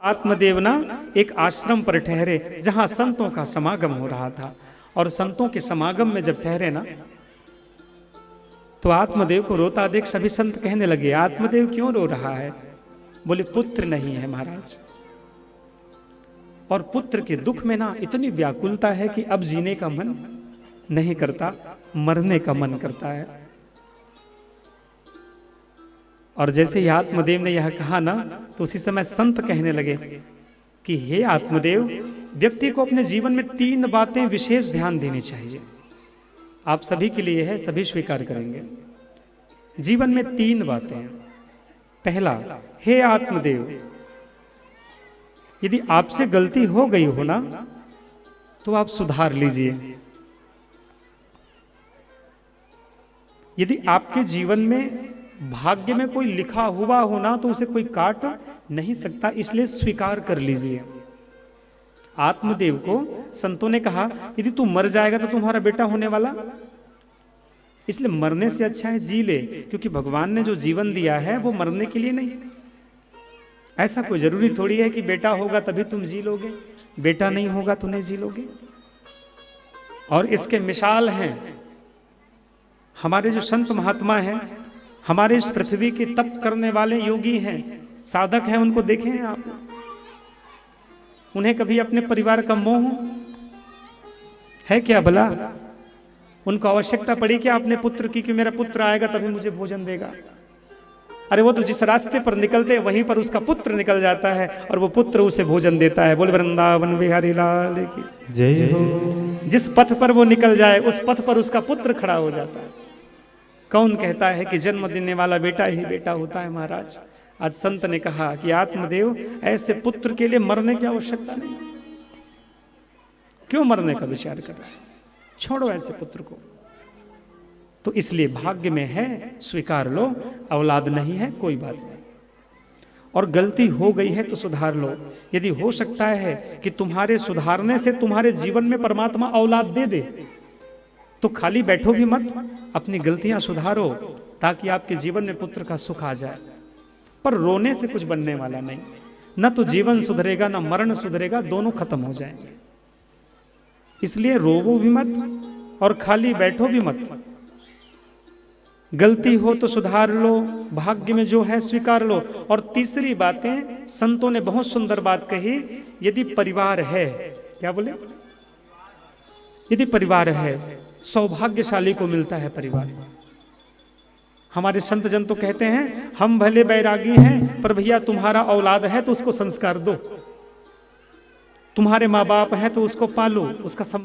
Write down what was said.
आत्मदेव ना एक आश्रम पर ठहरे जहां संतों का समागम हो रहा था। और संतों के समागम में जब ठहरे ना, तो आत्मदेव को रोता देख सभी संत कहने लगे, आत्मदेव क्यों रो रहा है? बोले, पुत्र नहीं है महाराज। और पुत्र के दुख में ना इतनी व्याकुलता है कि अब जीने का मन नहीं करता, मरने का मन करता है। और जैसे ही आत्मदेव ने यह कहा ना, तो उसी समय संत कहने लगे कि हे आत्मदेव, व्यक्ति को अपने जीवन में 3 बातें विशेष ध्यान देनी चाहिए। आप सभी के लिए है, सभी स्वीकार करेंगे। जीवन में 3 बातें हैं। पहला, हे आत्मदेव, यदि आपसे गलती हो गई हो ना, तो आप सुधार लीजिए। यदि आपके जीवन में भाग्य में कोई लिखा हुआ हो ना, तो उसे कोई काट नहीं सकता, इसलिए स्वीकार कर लीजिए। आत्मदेव को संतों ने कहा, यदि तू मर जाएगा तो तुम्हारा बेटा होने वाला, इसलिए मरने से अच्छा है जी ले, क्योंकि भगवान ने जो जीवन दिया है वो मरने के लिए नहीं। ऐसा कोई जरूरी थोड़ी है कि बेटा होगा तभी तुम जी लोगे, बेटा नहीं होगा तो नहीं जी लोगे। और इसके मिसाल हैं हमारे जो संत महात्मा हैं, हमारे इस पृथ्वी के तप करने वाले योगी हैं, साधक हैं, उनको देखे हैं आप? उन्हें कभी अपने परिवार का मोह है क्या भला? उनको आवश्यकता पड़ी क्या अपने पुत्र की कि मेरा पुत्र आएगा तभी मुझे भोजन देगा? अरे वो तो जिस रास्ते पर निकलते वहीं पर उसका पुत्र निकल जाता है और वो पुत्र उसे भोजन देता है। बोले वृंदावन बिहारी लाल की जय हो। जिस पथ पर वो निकल जाए उस पथ पर उसका पुत्र खड़ा हो जाता है। कौन कहता है कि जन्म देने वाला बेटा ही बेटा होता है महाराज? आज संत ने कहा कि आत्मदेव, ऐसे पुत्र के लिए मरने की आवश्यकता नहीं। क्यों मरने का विचार कर रहा है? छोड़ो ऐसे पुत्र को। तो इसलिए भाग्य में है, स्वीकार लो। औलाद नहीं है, कोई बात नहीं। और गलती हो गई है तो सुधार लो। यदि हो सकता है कि तुम्हारे सुधारने से तुम्हारे जीवन में परमात्मा औलाद दे दे, तो खाली बैठो भी मत, अपनी गलतियां सुधारो, ताकि आपके जीवन में पुत्र का सुख आ जाए। पर रोने से कुछ बनने वाला नहीं। न तो जीवन सुधरेगा, न मरण सुधरेगा, दोनों खत्म हो जाएंगे। इसलिए रोवो भी मत और खाली बैठो भी मत। गलती हो तो सुधार लो, भाग्य में जो है स्वीकार लो। और तीसरी बातें, संतों ने बहुत सुंदर बात कही, यदि परिवार है, क्या बोले? यदि परिवार है, सौभाग्यशाली को मिलता है परिवार। हमारे संत जन तो कहते हैं, हम भले बैरागी हैं पर भैया तुम्हारा औलाद है तो उसको संस्कार दो, तुम्हारे माँ बाप हैं तो उसको पालो, उसका